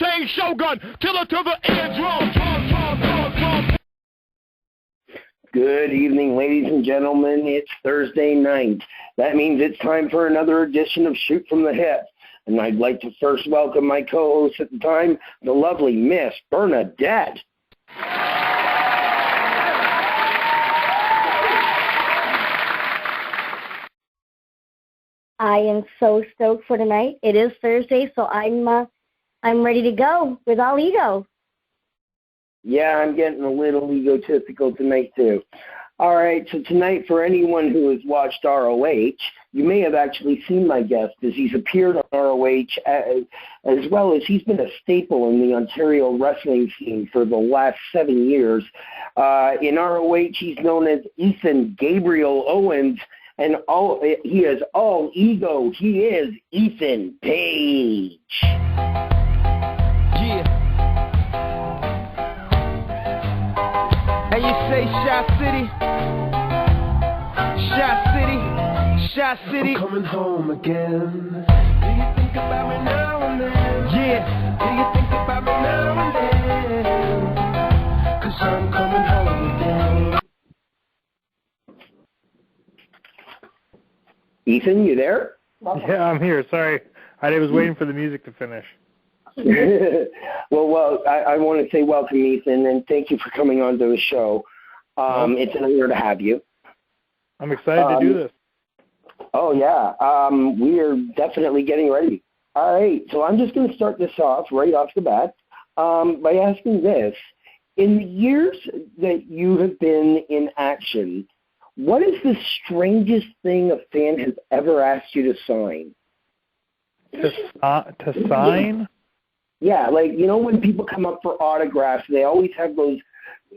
Wu-Tang Shogun, killer to the end, drum. Good evening, ladies and gentlemen. It's Thursday night. That means it's time for another edition of Shoot from the Hip. And I'd like to first welcome my co-host at the time, the lovely Miss Bernadette. I am so stoked for tonight. It is Thursday, so I'm ready to go with all ego. Yeah, I'm getting a little egotistical tonight, too. All right, so tonight, for anyone who has watched ROH, you may have actually seen my guest, as he's appeared on ROH, as well as he's been a staple in the Ontario wrestling scene for the last 7 years. In ROH, he's known as Ethan Gabriel Owens, and he is all ego. He is Ethan Page. And you say Shot City, Shot City, Shot City. I'm coming home again. Do you think about me now and then? Yeah. Do you think about me now and then? 'Cause I'm coming home again. Ethan, you there? Yeah, I'm here. Sorry. I was waiting for the music to finish. Well, I want to say welcome, Ethan, and thank you for coming on to the show. It's an honor to have you. I'm excited to do this. Oh, yeah. We are definitely getting ready. All right, so I'm just going to start this off right off the bat by asking this. In the years that you have been in action, what is the strangest thing a fan has ever asked you to sign? To sign? Yeah, like, you know, when people come up for autographs, they always have those,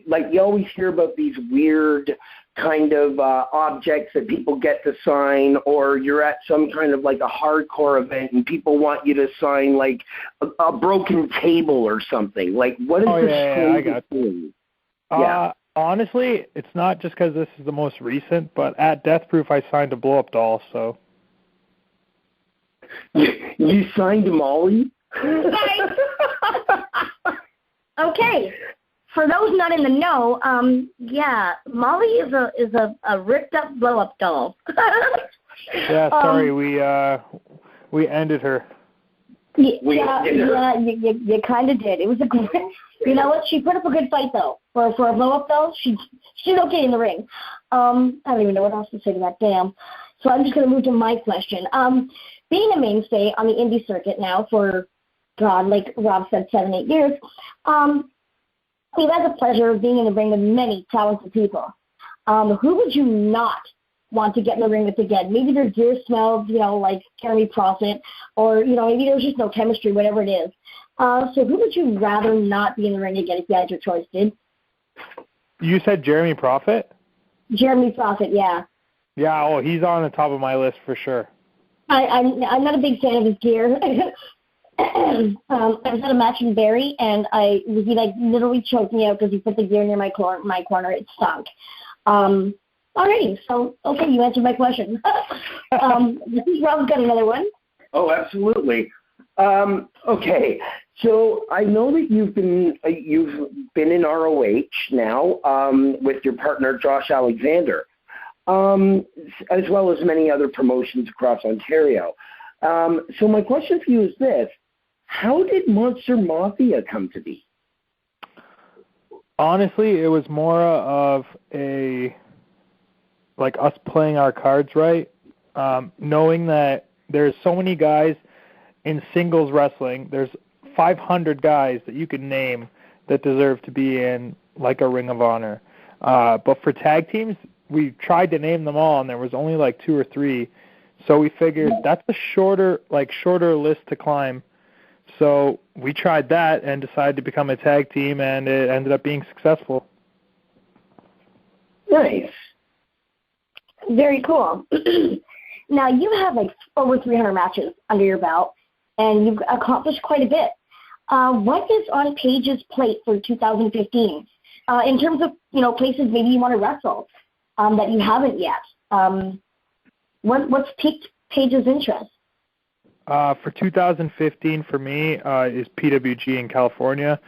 like, you always hear about these weird kind of objects that people get to sign, or you're at some kind of, like, a hardcore event and people want you to sign, like, a broken table or something. Like, what is the strangest thing? Yeah. Honestly, it's not just because this is the most recent, but at Death Proof I signed a blow-up doll, so. You signed Molly? Okay. For those not in the know, yeah, Molly is a ripped up blow up doll. Yeah, sorry, we ended her. Yeah, you kind of did. It was a great. You know what? She put up a good fight though. For a blow up doll, she's okay in the ring. I don't even know what else to say to that. Damn. So I'm just gonna move to my question. Being a mainstay on the indie circuit now for, God, like Rob said, 7-8 years, we've had the pleasure of being in the ring with many talented people. Who would you not want to get in the ring with again? Maybe their gear smells, you know, like Jeremy Prophet, or, you know, maybe there's just no chemistry, whatever it is. So who would you rather not be in the ring again if you had your choice, dude? You said Jeremy Prophet? Jeremy Prophet, yeah. Yeah, well, he's on the top of my list for sure. I'm not a big fan of his gear. I was at a match in Barrie, and he like literally choked me out because he put the gear near my corner. It stunk. Alrighty, so okay, you answered my question. Rob's got another one. Oh, absolutely. Okay, so I know that you've been in ROH now with your partner Josh Alexander, as well as many other promotions across Ontario. So my question for you is this: how did Monster Mafia come to be? Honestly, it was more of us playing our cards right, knowing that there's so many guys in singles wrestling. There's 500 guys that you could name that deserve to be in like a Ring of Honor. But for tag teams, we tried to name them all, and there was only like 2 or 3. So we figured that's a shorter list to climb. So we tried that and decided to become a tag team, and it ended up being successful. Nice. Very cool. Now, you have like over 300 matches under your belt, and you've accomplished quite a bit. What is on Paige's plate for 2015 in terms of, you know, places maybe you want to wrestle that you haven't yet? What's piqued Paige's interest? For 2015 for me is PWG in California.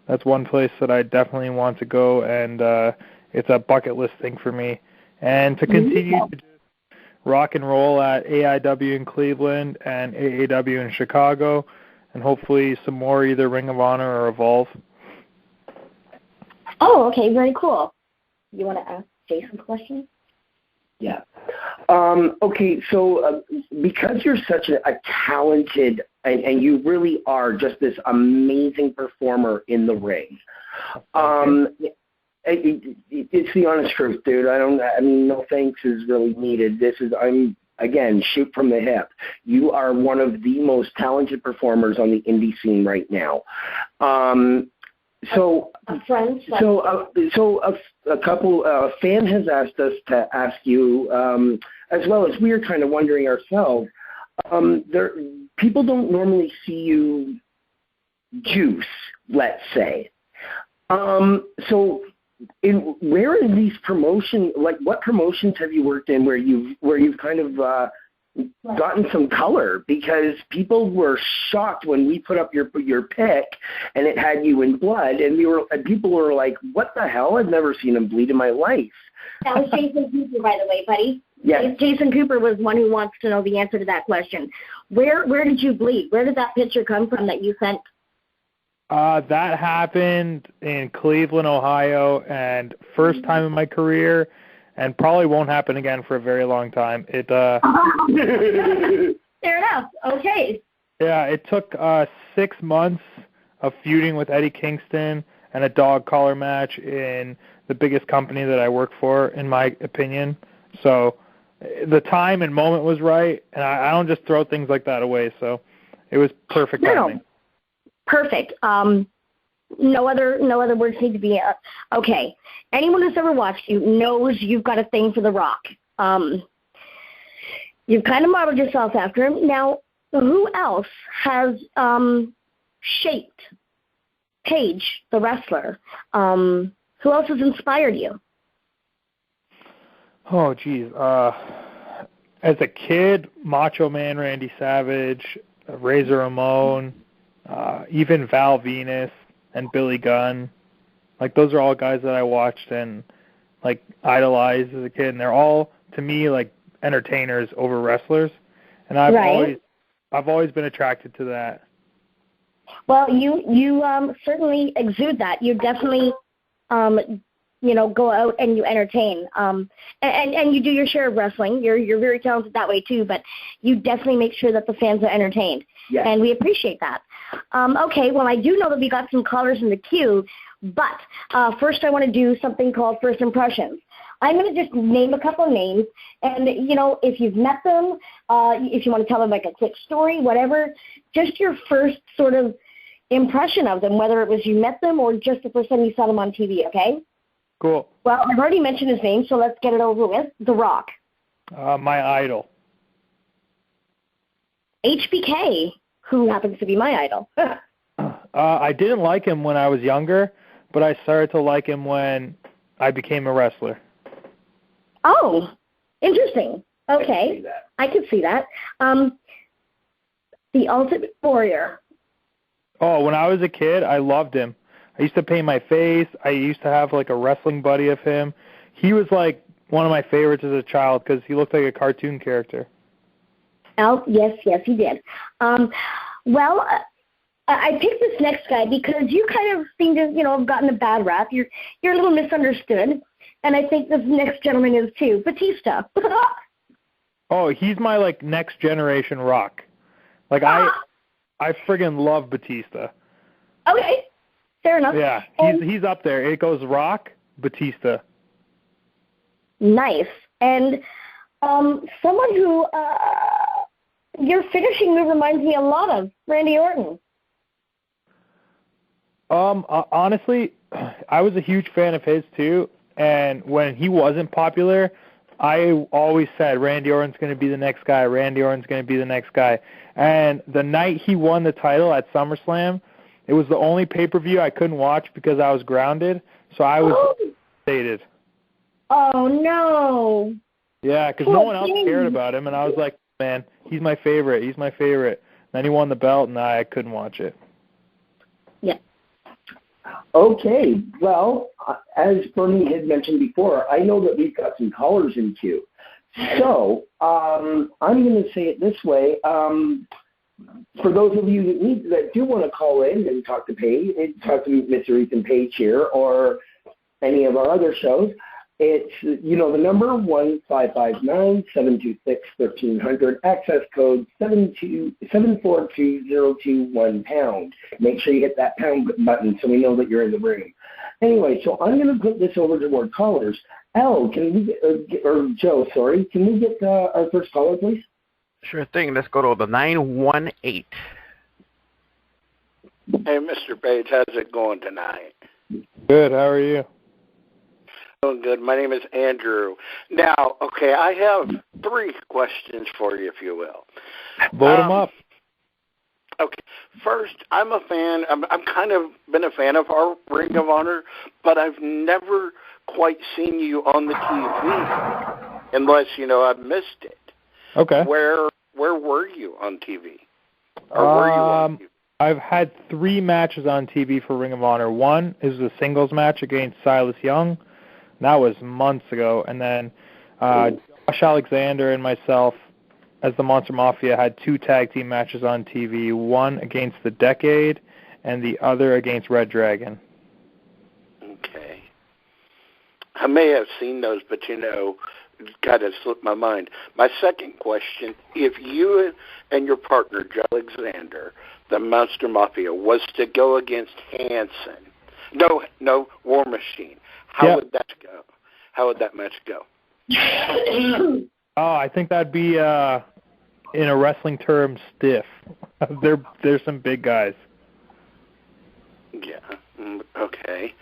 That's one place that I definitely want to go, and it's a bucket list thing for me. And to continue to rock and roll at AIW in Cleveland and AAW in Chicago, and hopefully some more either Ring of Honor or Evolve. Oh, okay, very cool. You want to ask Jason a question? Yeah. Okay, so because you're such a talented, and you really are just this amazing performer in the ring, it's the honest truth, dude. I mean, no thanks is really needed. Again, shoot from the hip. You are one of the most talented performers on the indie scene right now. So a fan has asked us to ask you, as well as we are kind of wondering ourselves, people don't normally see you juice, let's say. So where in these promotions, like what promotions have you worked in where you've kind of gotten some color? Because people were shocked when we put up your pic and it had you in blood, and people were like, "What the hell? I've never seen him bleed in my life." That was Jason Cooper, by the way, buddy. Yeah. Jason Cooper was one who wants to know the answer to that question. Where did you bleed? Where did that picture come from that you sent? That happened in Cleveland, Ohio, and first time in my career, and probably won't happen again for a very long time. Fair enough. Okay. Yeah, it took 6 months of feuding with Eddie Kingston and a dog collar match in the biggest company that I work for, in my opinion. So the time and moment was right, and I don't just throw things like that away. So it was perfect timing. Perfect. No other words need to be. Okay. Anyone who's ever watched you knows you've got a thing for The Rock. You've kind of modeled yourself after him. Now, who else has shaped Paige, the wrestler? Who else has inspired you? Oh, geez. As a kid, Macho Man Randy Savage, Razor Ramon, even Val Venus and Billy Gunn. Like, those are all guys that I watched and, like, idolized as a kid. And they're all, to me, like, entertainers over wrestlers. And I've always been attracted to that. Well, you certainly exude that. You definitely, go out and you entertain. And you do your share of wrestling. You're very talented that way too. But you definitely make sure that the fans are entertained. Yes. And we appreciate that. Okay, well, I do know that we got some callers in the queue, but first I want to do something called First Impressions. I'm going to just name a couple of names, and, if you've met them, if you want to tell them like a quick story, whatever, just your first sort of impression of them, whether it was you met them or just the first time you saw them on TV, okay? Cool. Well, I've already mentioned his name, so let's get it over with. The Rock. My idol. HBK, who happens to be my idol. I didn't like him when I was younger, but I started to like him when I became a wrestler. Oh, interesting. Okay. I can see that. The Ultimate Warrior. Oh, when I was a kid, I loved him. I used to paint my face. I used to have, like, a wrestling buddy of him. He was, like, one of my favorites as a child because he looked like a cartoon character. Oh, yes, he did. Well, I picked this next guy because you kind of seem to, have gotten a bad rap. You're a little misunderstood, and I think this next gentleman is too. Batista. Oh, he's my, like, next generation Rock. Like, I friggin' love Batista. Okay, fair enough. Yeah, he's up there. It goes Rock, Batista. Nice. And someone who your finishing move reminds me a lot of, Randy Orton. Honestly, I was a huge fan of his too, and when he wasn't popular, I always said Randy Orton's going to be the next guy, Randy Orton's going to be the next guy. And the night he won the title at SummerSlam, it was the only pay-per-view I couldn't watch because I was grounded, so I was devastated. Oh, no. Yeah, because no one else cared about him, and I was like, man, he's my favorite. Then he won the belt, and I couldn't watch it. Yeah. Okay. Well, as Bernie had mentioned before, I know that we've got some callers in queue. So I'm going to say it this way. For those of you that do want to call in and talk to Mr. Ethan Page here or any of our other shows, it's, the number 1-559-726-1300, access code 742-021#. Make sure you hit that pound button so we know that you're in the room. Anyway, so I'm going to put this over to our callers. Joe, can we get our first caller, please? Sure thing. Let's go to the 918. Hey, Mr. Page, how's it going tonight? Good. How are you? Doing good. My name is Andrew. Now, okay, I have 3 questions for you, if you will. Load them up. Okay. First, I'm a fan. I'm kind of been a fan of our Ring of Honor, but I've never quite seen you on the TV, unless I've missed it. Okay. Where were you on TV? Or were you on TV? I've had 3 matches on TV for Ring of Honor. One is a singles match against Silas Young. That was months ago. And then Josh Alexander and myself, as the Monster Mafia, had 2 tag team matches on TV, one against The Decade and the other against Red Dragon. Okay. I may have seen those, but kind of slipped my mind. My second question, if you and your partner, Joe Alexander, the Monster Mafia, was to go against Hanson, no, War Machine, how would that go? How would that match go? I think that'd be, in a wrestling term, stiff. There's some big guys. Yeah, okay.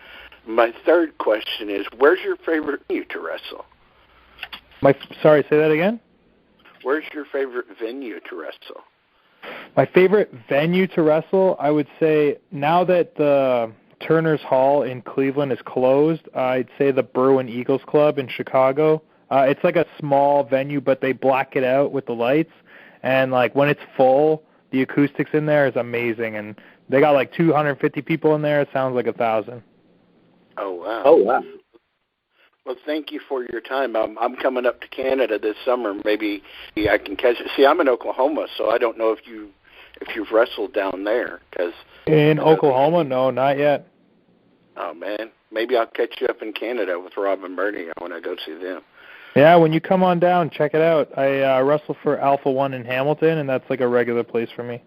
My third question is, where's your favorite venue to wrestle? Sorry, say that again? Where's your favorite venue to wrestle? My favorite venue to wrestle, I would say, now that the Turner's Hall in Cleveland is closed, I'd say the Berwyn Eagles Club in Chicago. It's like a small venue, but they black it out with the lights. And, when it's full, the acoustics in there is amazing. And they got, 250 people in there. It sounds like 1,000. Oh, wow. Oh, wow. Well, thank you for your time. I'm coming up to Canada this summer. Maybe I can catch it. See, I'm in Oklahoma, so I don't know if you've wrestled down there. In Oklahoma? No, not yet. Oh, man. Maybe I'll catch you up in Canada with Rob and Bernie when I go see them. Yeah, when you come on down, check it out. I wrestle for Alpha One in Hamilton, and that's a regular place for me.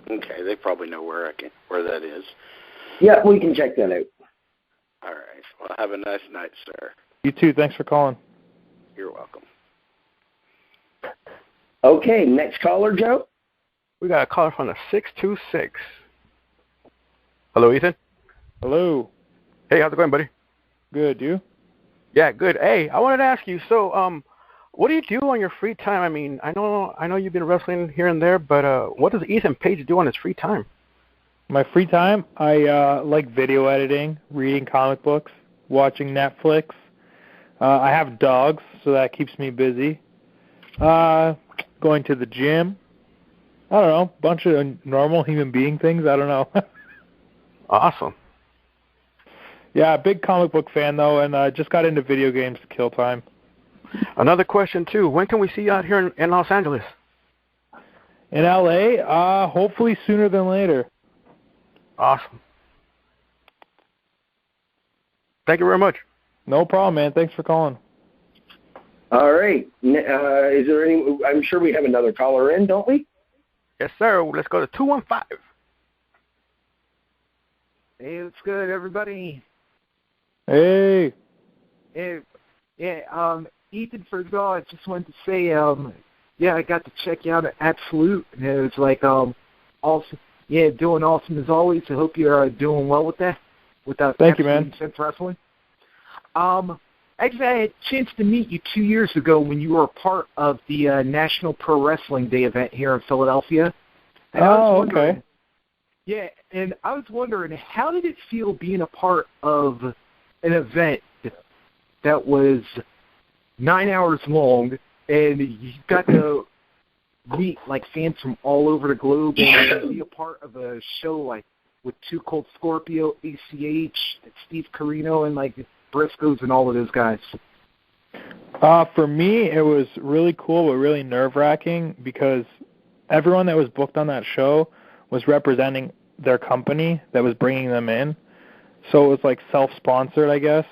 Okay, they probably know where that is. Yeah, we can check that out. All right. Well, have a nice night, sir. You too. Thanks for calling. You're welcome. Okay, next caller, Joe. We got a caller from the 626. Hello, Ethan. Hello. Hey, how's it going, buddy? Good. You? Yeah, good. Hey, I wanted to ask you, so what do you do on your free time? I mean, I know you've been wrestling here and there, but what does Ethan Page do on his free time? My free time, I like video editing, reading comic books, watching Netflix. I have dogs, so that keeps me busy. Going to the gym. I don't know, bunch of normal human being things. I don't know. Awesome. Yeah, big comic book fan, though, and just got into video games to kill time. Another question, too. When can we see you out here in Los Angeles? In L.A.? Hopefully sooner than later. Awesome. Thank you very much. No problem, man. Thanks for calling. All right. Is there any? I'm sure we have another caller in, don't we? Yes, sir. Let's go to 215. Hey, what's good, everybody? Hey. Hey, yeah. Ethan, first of all, I just wanted to say, I got to check you out at Absolute, and it was awesome. Yeah, doing awesome as always. I hope you're doing well with that. Thank you, man. Sense Wrestling. Actually, I had a chance to meet you 2 years ago when you were a part of the National Pro Wrestling Day event here in Philadelphia. And okay. Yeah, and I was wondering, how did it feel being a part of an event that was 9 hours long, and you got to meet like fans from all over the globe and be a part of a show like with Too Cold Scorpio, ACH, Steve Carino, and like Briscoes and all of those guys? For me, it was really cool but really nerve-wracking because everyone that was booked on that show was representing their company that was bringing them in. So it was like self-sponsored, I guess.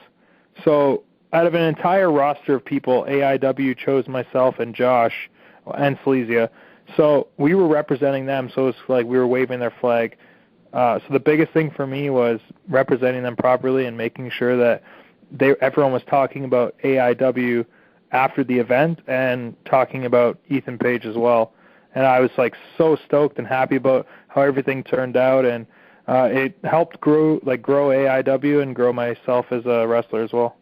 So out of an entire roster of people, AIW chose myself and Josh and Silesia. So we were representing them, so it was like we were waving their flag. So the biggest thing for me was representing them properly and making sure that everyone was talking about AIW after the event and talking about Ethan Page as well. And I was like so stoked and happy about how everything turned out, and it helped grow AIW and grow myself as a wrestler as well.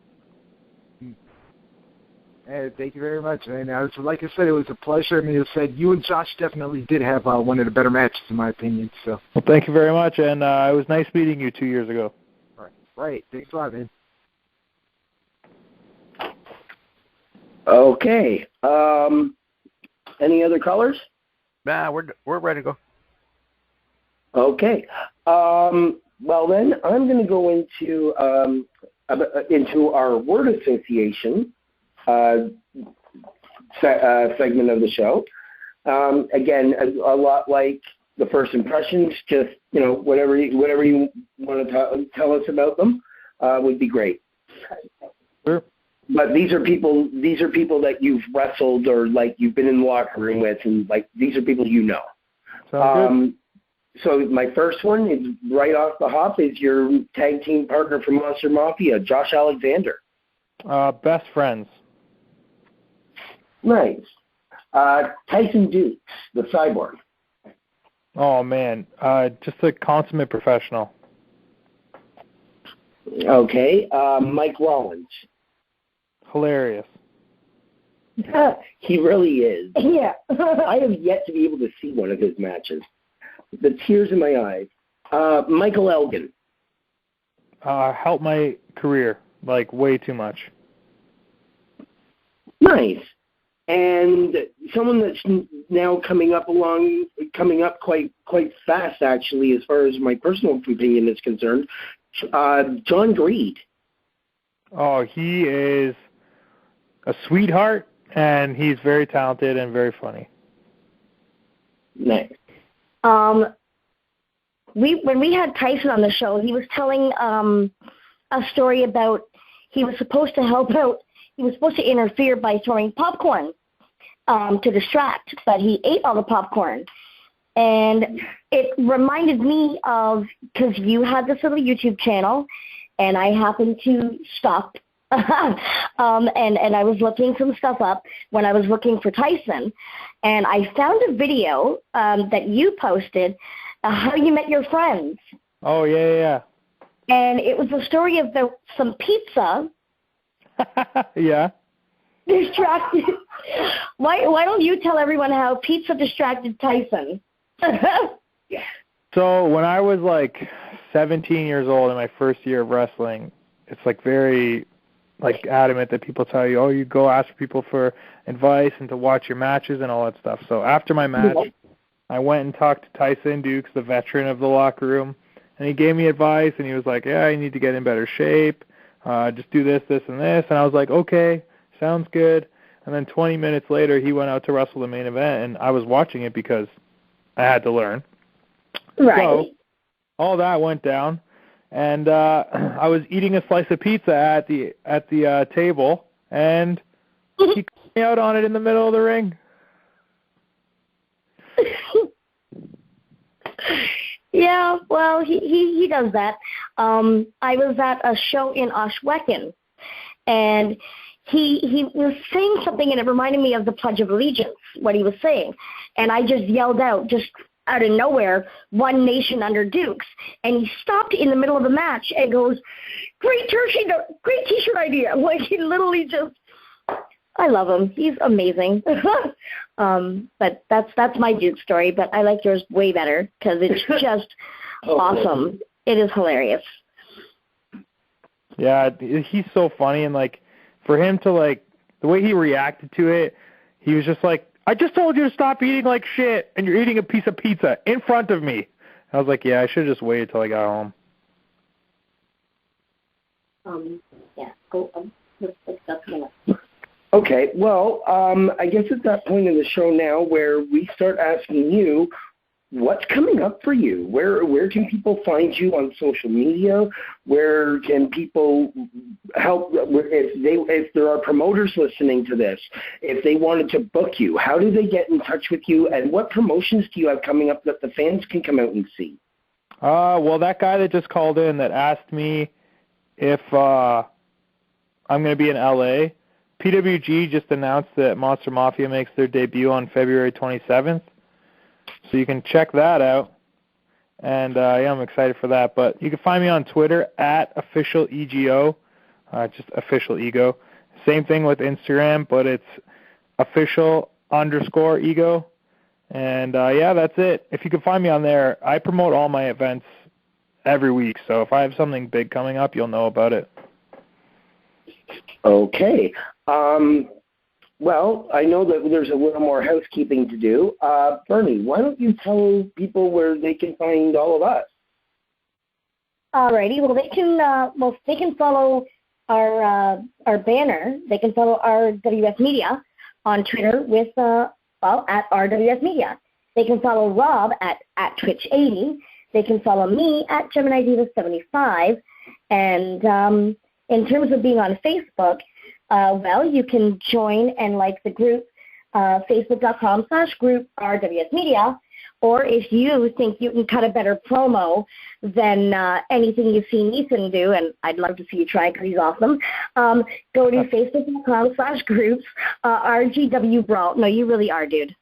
Hey, thank you very much. And like I said, it was a pleasure. I mean, it said you and Josh definitely did have one of the better matches, in my opinion. So. Well, thank you very much, and it was nice meeting you 2 years ago. Right. Thanks a lot, man. Okay. Any other callers? Nah, we're ready to go. Okay. Well, then I'm going to go into our word association segment of the show. Again, a lot like the first impressions, just whatever you want to tell us about them would be great. Sure. But these are people that you've wrestled or like you've been in the locker room with, and like these are people you know. Sounds good. So my first one is right off the hop is your tag team partner from Monster Mafia, Josh Alexander. Best friends. Nice. Tyson Dukes, the Cyborg. Oh, man. Just a consummate professional. Okay. Mike Rollins. Hilarious. He really is. Yeah. I have yet to be able to see one of his matches. The tears in my eyes. Michael Elgin. Helped my career, like, way too much. Nice. And someone that's now coming up quite fast, actually, as far as my personal opinion is concerned, John Greed. Oh, he is a sweetheart, and he's very talented and very funny. Nice. When we had Tyson on the show, he was telling a story about he was supposed to help out. He was supposed to interfere by throwing popcorn to distract, but he ate all the popcorn. And it reminded me of, because you had this little YouTube channel, and I happened to stop. And I was looking some stuff up when I was looking for Tyson, and I found a video that you posted, how you met your friends. Oh, yeah. And it was a story about some pizza. Yeah. Distracted. Why don't you tell everyone how pizza distracted Tyson? Yeah. So when I was like 17 years old in my first year of wrestling, it's like very like adamant that people tell you, you go ask people for advice and to watch your matches and all that stuff. So after my match, I went and talked to Tyson Dukes, the veteran of the locker room, and he gave me advice, and he was like, yeah, you need to get in better shape, just do this, this, and this. And I was like, okay, sounds good. And then 20 minutes later, he went out to wrestle the main event, and I was watching it because I had to learn. Right. So all that went down, and I was eating a slice of pizza at the table, and he called me out on it in the middle of the ring. Yeah, well, he does that. I was at a show in Oshwekin, and he was saying something, and it reminded me of the Pledge of Allegiance, what he was saying. And I just yelled out, just out of nowhere, "One Nation Under Dukes." And he stopped in the middle of the match and goes, great T-shirt idea. Like, he literally just, I love him. He's amazing. But that's my Duke story, but I like yours way better because it's just awesome. It is hilarious. Yeah, he's so funny, and like for him to like the way he reacted to it, he was just like, I just told you to stop eating like shit, and you're eating a piece of pizza in front of me. I was like, yeah, I should have just waited till I got home. Yeah, go. Okay, well, I guess it's that point in the show now where we start asking you, what's coming up for you? Where can people find you on social media? Where can people help if there are promoters listening to this? If they wanted to book you, how do they get in touch with you? And what promotions do you have coming up that the fans can come out and see? Well, that guy that just called in that asked me if I'm going to be in L.A., PWG just announced that Monster Mafia makes their debut on February 27th. So you can check that out. And, yeah, I'm excited for that. But you can find me on Twitter at officialego, just official ego. Same thing with Instagram, but it's official_ego. And, yeah, that's it. If you can find me on there, I promote all my events every week. So if I have something big coming up, you'll know about it. Okay. Well, I know that there's a little more housekeeping to do. Bernie, why don't you tell people where they can find all of us? Alrighty. Well, they can follow our banner. They can follow RWS Media on Twitter with at RWS Media. They can follow Rob at Twitch80. They can follow me at Gemini Diva 75. And in terms of being on Facebook, well, you can join and like the group, facebook.com/group RWS Media, or if you think you can cut a better promo than anything you've seen Ethan do, and I'd love to see you try because he's awesome, go to facebook.com/groups RGW Brawl. No, you really are, dude.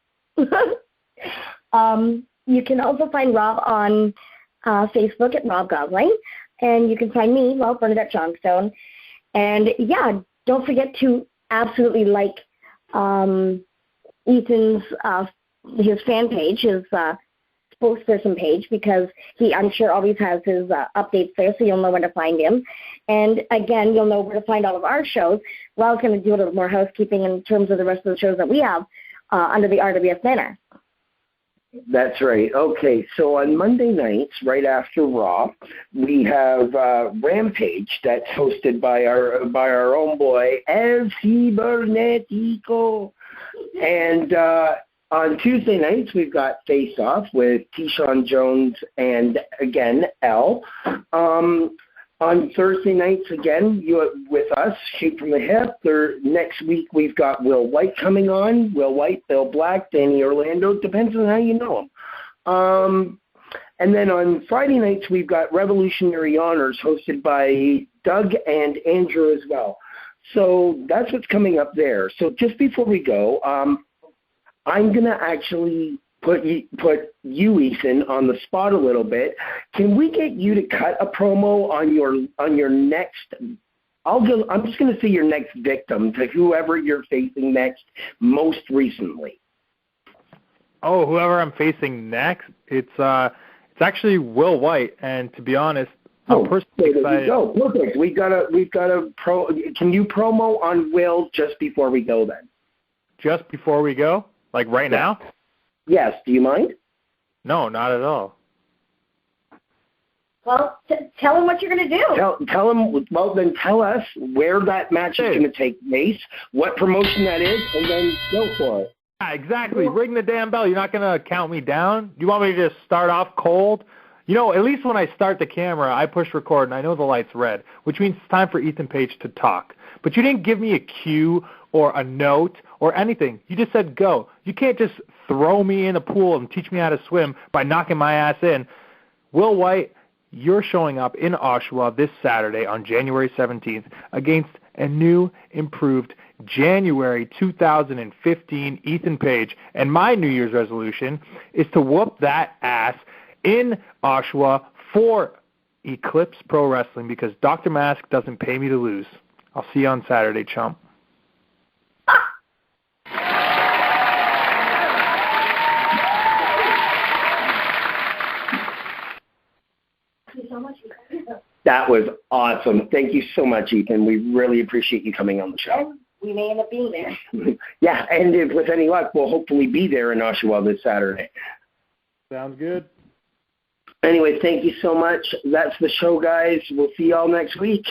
You can also find Rob on Facebook at Rob Gosling, and you can find me, well, Bernadette Johnstone. And, yeah, don't forget to absolutely like Ethan's his fan page, his spokesperson page, because he, I'm sure, always has his updates there, so you'll know where to find him. And, again, you'll know where to find all of our shows. We're going to do a little more housekeeping in terms of the rest of the shows that we have under the RWS banner. That's right. Okay, so on Monday nights, right after Raw, we have Rampage that's hosted by our own boy EL.CIBERNETICO, and on Tuesday nights we've got Face Off with Keyshawn Jones and again L. On Thursday nights, again, you with us, Shoot from the Hip. Next week, we've got Will White coming on. Will White, Bill Black, Danny Orlando. Depends on how you know him. And then on Friday nights, we've got Revolutionary Honors hosted by Doug and Andrew as well. So that's what's coming up there. So just before we go, I'm going to actually put you, Ethan, on the spot a little bit. Can we get you to cut a promo on your next? I'm just going to say your next victim, to whoever you're facing next, most recently. Oh, whoever I'm facing next, it's actually Will White, and to be honest, I'm personally excited. Go. Perfect. We've got a pro. Can you promo on Will just before we go then? Just before we go, like right now? Yes. Do you mind? No, not at all. Well, tell him what you're going to do. Tell him. Well, then tell us where that match is going to take place, what promotion that is, and then go for it. Yeah, exactly. Ring the damn bell. You're not going to count me down? You want me to just start off cold? You know, at least when I start the camera, I push record, and I know the light's red, which means it's time for Ethan Page to talk. But you didn't give me a cue or a note or anything. You just said go. You can't just throw me in a pool and teach me how to swim by knocking my ass in. Will White, you're showing up in Oshawa this Saturday on January 17th against a new, improved January 2015 Ethan Page. And my New Year's resolution is to whoop that ass in Oshawa for Eclipse Pro Wrestling because Dr. Mask doesn't pay me to lose. I'll see you on Saturday, chump. That was awesome. Thank you so much, Ethan. We really appreciate you coming on the show. we may end up being there. Yeah, and if with any luck, we'll hopefully be there in Oshawa this Saturday. Sounds good. Anyway, thank you so much. That's the show, guys. We'll see y'all next week.